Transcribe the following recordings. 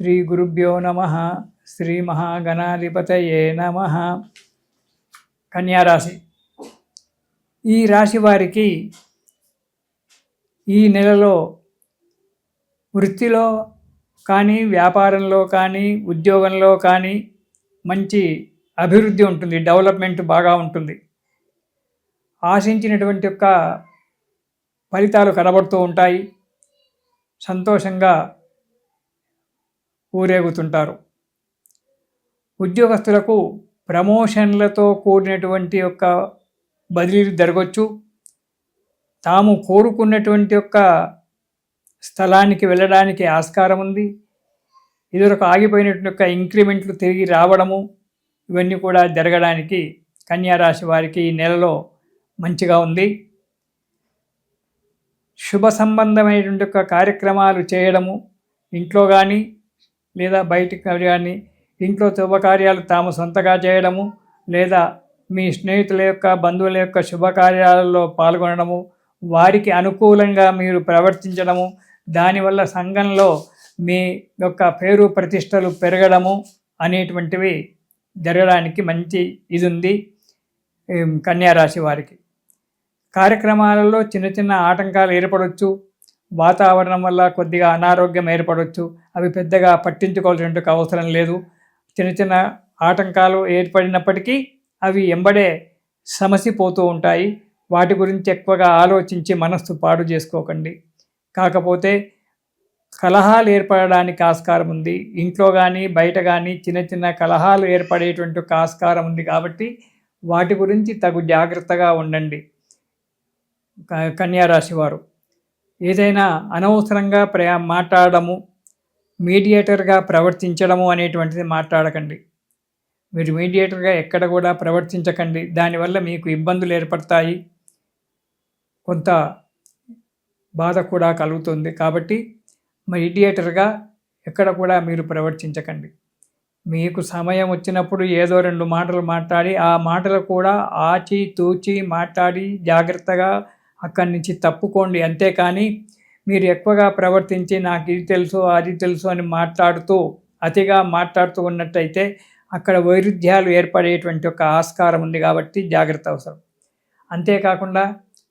శ్రీ గురుభ్యో నమః. శ్రీ మహాగణాధిపతయే నమః. కన్యారాశి. ఈ రాశి వారికి ఈ నెలలో వృత్తిలో కానీ, వ్యాపారంలో కానీ, ఉద్యోగంలో కానీ మంచి అభివృద్ధి ఉంటుంది, డెవలప్మెంట్ బాగా ఉంటుంది. ఆశించినటువంటి యొక్క ఫలితాలు కనబడుతూ ఉంటాయి. సంతోషంగా ఊరేగుతుంటారు. ఉద్యోగస్తులకు ప్రమోషన్లతో కూడినటువంటి యొక్క బదిలీలు జరగవచ్చు. తాము కోరుకున్నటువంటి యొక్క స్థలానికి వెళ్ళడానికి ఆస్కారం ఉంది. ఇదివరకు ఆగిపోయినటువంటి యొక్క ఇంక్రిమెంట్లు తిరిగి రావడము, ఇవన్నీ కూడా జరగడానికి కన్యారాశి వారికి ఈ నెలలో మంచిగా ఉంది. శుభ సంబంధమైనటువంటి యొక్క కార్యక్రమాలు చేయడము, ఇంట్లో కానీ లేదా బయటికి కానీ, ఇంట్లో శుభకార్యాలు తాము సొంతగా చేయడము, లేదా మీ స్నేహితుల యొక్క బంధువుల యొక్క శుభకార్యాలలో పాల్గొనడము, వారికి అనుకూలంగా మీరు ప్రవర్తించడము, దానివల్ల సంఘంలో మీ యొక్క పేరు ప్రతిష్టలు పెరగడము అనేటువంటివి జరగడానికి మంచి ఇది ఉంది కన్యారాశి వారికి. కార్యక్రమాలలో చిన్న చిన్న ఆటంకాలు ఏర్పడవచ్చు. వాతావరణం వల్ల కొద్దిగా అనారోగ్యం ఏర్పడవచ్చు. అవి పెద్దగా పట్టించుకోవాల్సినటువంటి అవసరం లేదు. చిన్న చిన్న ఆటంకాలు ఏర్పడినప్పటికీ అవి ఎంబడే సమసిపోతూ ఉంటాయి. వాటి గురించి ఎక్కువగా ఆలోచించి మనస్సు పాడు చేసుకోకండి. కాకపోతే కలహాలు ఏర్పడడానికి ఆస్కారం ఉంది. ఇంట్లో కానీ బయట కానీ చిన్న చిన్న కలహాలు ఏర్పడేటువంటి ఒక ఆస్కారం ఉంది. కాబట్టి వాటి గురించి తగు జాగ్రత్తగా ఉండండి కన్యారాశి వారు. ఏదైనా అనవసరంగా మాట్లాడము, మీడియేటర్గా ప్రవర్తించడము అనేటువంటిది మాట్లాడకండి. మీరు మీడియేటర్గా ఎక్కడ కూడా ప్రవర్తించకండి. దానివల్ల మీకు ఇబ్బందులు ఏర్పడతాయి, కొంత బాధ కూడా కలుగుతుంది. కాబట్టి మీడియేటర్గా ఎక్కడ కూడా మీరు ప్రవర్తించకండి. మీకు సమయం వచ్చినప్పుడు ఏదో రెండు మాటలు మాట్లాడి, ఆ మాటలు కూడా ఆచి తూచి మాట్లాడి జాగ్రత్తగా అక్కడి నుంచి తప్పుకోండి. అంతేకాని మీరు ఎక్కువగా ప్రవర్తించి నాకు ఇది తెలుసు అది తెలుసు అని అతిగా మాట్లాడుతూ ఉన్నట్టయితే అక్కడ వైరుధ్యాలు ఏర్పడేటువంటి ఒక ఆస్కారం ఉంది. కాబట్టి జాగ్రత్త అవసరం. అంతేకాకుండా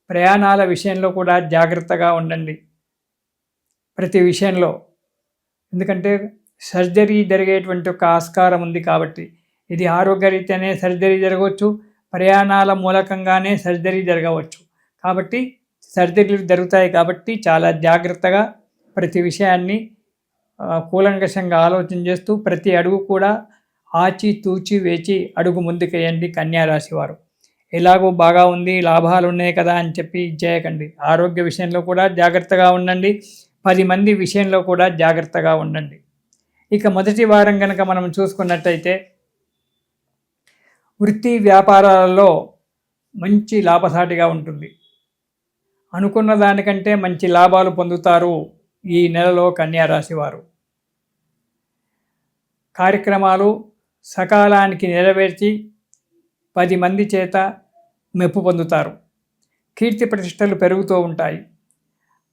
ప్రయాణాల విషయంలో కూడా జాగ్రత్తగా ఉండండి ప్రతి విషయంలో. ఎందుకంటే సర్జరీ జరిగేటువంటి ఒక ఆస్కారం ఉంది. కాబట్టి ఇది ఆరోగ్యరీత్యానే సర్జరీ జరగవచ్చు, ప్రయాణాల మూలకంగానే సర్జరీ జరగవచ్చు. కాబట్టి సర్జరీలు జరుగుతాయి. కాబట్టి చాలా జాగ్రత్తగా ప్రతి విషయాన్ని కూలంకషంగా ఆలోచన చేస్తూ ప్రతి అడుగు కూడా ఆచి తూచి వేచి అడుగు ముందుకేయండి కన్యారాశి వారు. ఎలాగో బాగా ఉంది, లాభాలు ఉన్నాయి కదా అని చెప్పి చేయకండి. ఆరోగ్య విషయంలో కూడా జాగ్రత్తగా ఉండండి. 10 మంది విషయంలో కూడా జాగ్రత్తగా ఉండండి. ఇక మొదటి వారం కనుక మనం చూసుకున్నట్టయితే వృత్తి వ్యాపారాలలో మంచి లాభసాటిగా ఉంటుంది. అనుకున్న దానికంటే మంచి లాభాలు పొందుతారు ఈ నెలలో కన్యారాశి వారు. కార్యక్రమాలు సకాలానికి నెరవేర్చి 10 మంది చేత మెప్పు పొందుతారు. కీర్తి ప్రతిష్టలు పెరుగుతూ ఉంటాయి.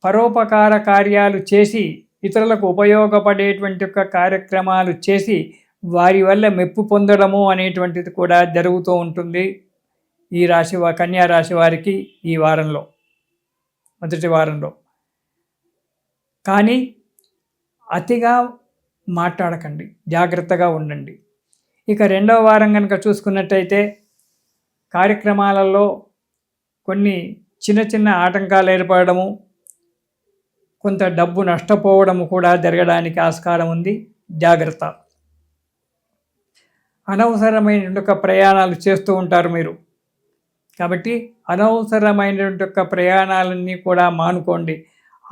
పరోపకార కార్యాలు చేసి, ఇతరులకు ఉపయోగపడేటువంటి యొక్క కార్యక్రమాలు చేసి వారి వల్ల మెప్పు పొందడము అనేటువంటిది కూడా జరుగుతూ ఉంటుంది ఈ కన్యారాశి వారికి ఈ వారంలో, మొదటి వారంలో. కానీ అతిగా మాట్లాడకండి, జాగ్రత్తగా ఉండండి. ఇక రెండవ వారం కనుక చూసుకున్నట్టయితే కార్యక్రమాలలో కొన్ని చిన్న చిన్న ఆటంకాలు ఏర్పడము, కొంత డబ్బు నష్టపోవడము కూడా జరగడానికి ఆస్కారం ఉంది. జాగ్రత్త. అనవసరమైనటువంటి ఒక ప్రయాణాలు చేస్తూ ఉంటారు మీరు. కాబట్టి అనవసరమైనటువంటి యొక్క ప్రయాణాలన్నీ కూడా మానుకోండి.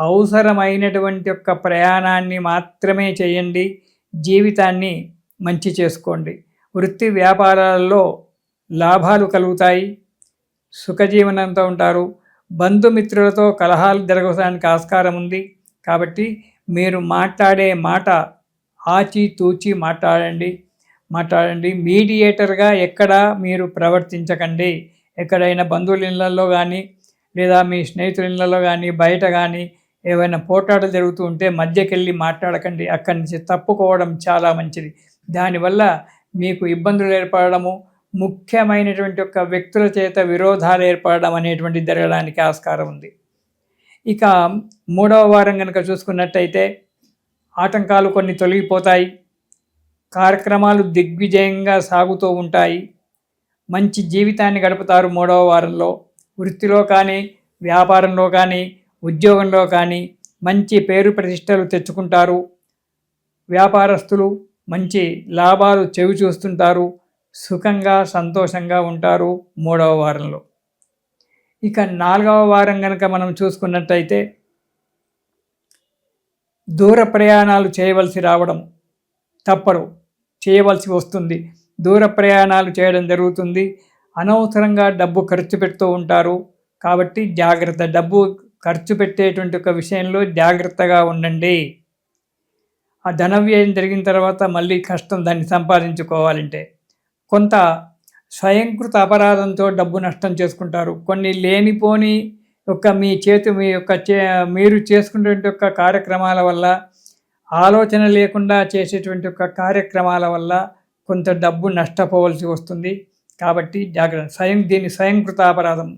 అవసరమైనటువంటి యొక్క ప్రయాణాన్ని మాత్రమే చేయండి. జీవితాన్ని మంచి చేసుకోండి. వృత్తి వ్యాపారాలలో లాభాలు కలుగుతాయి. సుఖజీవనంతో ఉంటారు. బంధుమిత్రులతో కలహాలు జరగడానికి ఆస్కారం ఉంది. కాబట్టి మీరు మాట్లాడే మాట ఆచి తూచి మాట్లాడండి. మీడియేటర్గా ఎక్కడ మీరు ప్రవర్తించకండి. ఎక్కడైనా బంధువుల ఇళ్ళల్లో కానీ, లేదా మీ స్నేహితుల ఇళ్ళల్లో కానీ, బయట కానీ ఏవైనా పోట్లాటలు జరుగుతూ ఉంటే మధ్యకెళ్ళి మాట్లాడకండి. అక్కడి నుంచి తప్పుకోవడం చాలా మంచిది. దానివల్ల మీకు ఇబ్బందులు ఏర్పడము, ముఖ్యమైనటువంటి యొక్క వ్యక్తుల చేత విరోధాలు ఏర్పడడం అనేటువంటిది జరగడానికి ఆస్కారం ఉంది. ఇక 3వ వారం కనుక చూసుకున్నట్టయితే ఆటంకాలు కొన్ని తొలగిపోతాయి. కార్యక్రమాలు దిగ్విజయంగా సాగుతూ ఉంటాయి. మంచి జీవితాన్ని గడుపుతారు 3వ వారంలో. వృత్తిలో కానీ, వ్యాపారంలో కానీ, ఉద్యోగంలో కానీ మంచి పేరు ప్రతిష్టలు తెచ్చుకుంటారు. వ్యాపారస్తులు మంచి లాభాలు చెవి చూస్తుంటారు. సుఖంగా సంతోషంగా ఉంటారు 3వ వారంలో. ఇక 4వ వారం కనుక మనం చూసుకున్నట్టయితే దూర ప్రయాణాలు చేయవలసి రావడం తప్పరు, చేయవలసి వస్తుంది. దూర ప్రయాణాలు చేయడం జరుగుతుంది. అనవసరంగా డబ్బు ఖర్చు పెడుతూ ఉంటారు. కాబట్టి జాగ్రత్త. డబ్బు ఖర్చు పెట్టేటువంటి ఒక విషయంలో జాగ్రత్తగా ఉండండి. ఆ ధన వ్యయం జరిగిన తర్వాత మళ్ళీ కష్టం దాన్ని సంపాదించుకోవాలంటే. కొంత స్వయంకృత అపరాధంతో డబ్బు నష్టం చేసుకుంటారు. కొన్ని లేనిపోని మీ మీరు చేసుకునేటువంటి యొక్క కార్యక్రమాల వల్ల, ఆలోచన లేకుండా చేసేటువంటి యొక్క కార్యక్రమాల వల్ల కొంత డబ్బు నష్టపోవలసి వస్తుంది. కాబట్టి జాగ్రత్త. దీన్ని స్వయంకృత అపరాధం.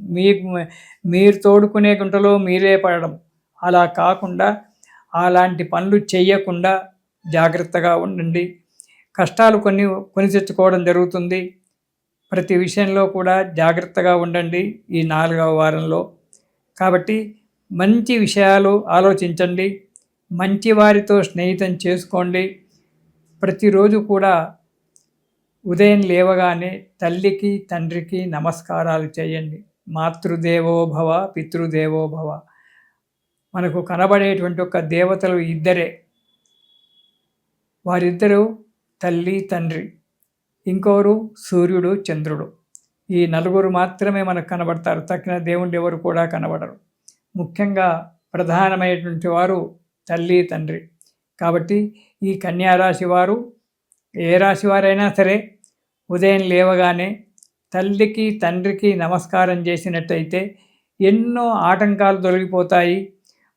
మీరు తోడుకునే గుంటలో మీరే పడడం. అలా కాకుండా అలాంటి పనులు చేయకుండా జాగ్రత్తగా ఉండండి. కష్టాలు కొని తెచ్చుకోవడం జరుగుతుంది. ప్రతి విషయంలో కూడా జాగ్రత్తగా ఉండండి ఈ 4వ వారంలో. కాబట్టి మంచి విషయాలు ఆలోచించండి. మంచి వారితో స్నేహితం చేసుకోండి. ప్రతిరోజు కూడా ఉదయం లేవగానే తల్లికి తండ్రికి నమస్కారాలు చేయండి. మాతృదేవో భవ, పితృదేవో భవ. మనకు కనబడేటువంటి ఒక దేవతలు ఇద్దరే. వారిద్దరూ తల్లి తండ్రి, ఇంకోరు సూర్యుడు చంద్రుడు. ఈ నలుగురు మాత్రమే మనకు కనబడతారు. తక్కిన దేవుళ్ళు ఎవరు కూడా కనబడరు. ముఖ్యంగా ప్రధానమైనటువంటి వారు తల్లి తండ్రి. కాబట్టి ఈ కన్యారాశి వారు, ఏ రాశి వారైనా సరే, ఉదయం లేవగానే తల్లికి తండ్రికి నమస్కారం చేసినట్టయితే ఎన్నో ఆటంకాలు తొలగిపోతాయి.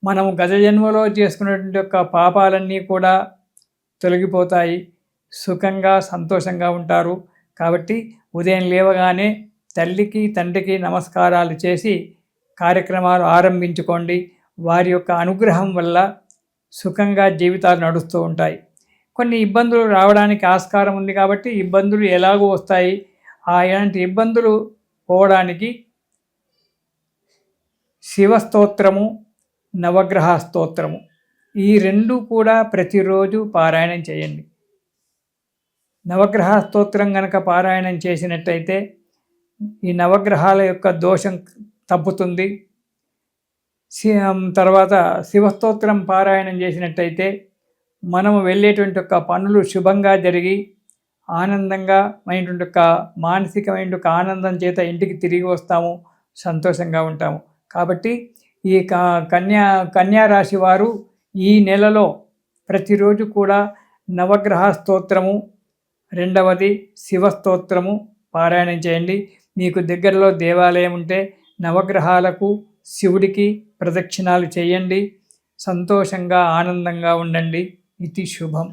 మనము గత జన్మలో చేసుకున్నటువంటి యొక్క పాపాలన్నీ కూడా తొలగిపోతాయి. సుఖంగా సంతోషంగా ఉంటారు. కాబట్టి ఉదయం లేవగానే తల్లికి తండ్రికి నమస్కారాలు చేసి కార్యక్రమాలు ఆరంభించుకోండి. వారి యొక్క అనుగ్రహం వల్ల సుఖంగా జీవితాలు నడుస్తూ ఉంటాయి. కొన్ని ఇబ్బందులు రావడానికి ఆస్కారం ఉంది. కాబట్టి ఇబ్బందులు ఎలాగో వస్తాయి. అలాంటి ఇబ్బందులు పోవడానికి శివస్తోత్రము, నవగ్రహ స్తోత్రము, ఈ రెండు కూడా ప్రతిరోజు పారాయణం చేయండి. నవగ్రహ స్తోత్రం కనుక పారాయణం చేసినట్టయితే ఈ నవగ్రహాల యొక్క దోషం తప్పుతుంది. తర్వాత శివస్తోత్రం పారాయణం చేసినట్టయితే మనము వెళ్ళేటువంటి యొక్క పనులు శుభంగా జరిగి ఆనందంగా అయినటువంటి యొక్క మానసికమైన ఆనందం చేత ఇంటికి తిరిగి వస్తాము, సంతోషంగా ఉంటాము. కాబట్టి ఈ కన్యా రాశి వారు ఈ నెలలో ప్రతిరోజు కూడా నవగ్రహ స్తోత్రము, రెండవది శివస్తోత్రము పారాయణం చేయండి. మీకు దగ్గరలో దేవాలయం ఉంటే నవగ్రహాలకు, శివుడికి ప్రదక్షిణాలు చేయండి. సంతోషంగా ఆనందంగా ఉండండి. ఇది శుభం.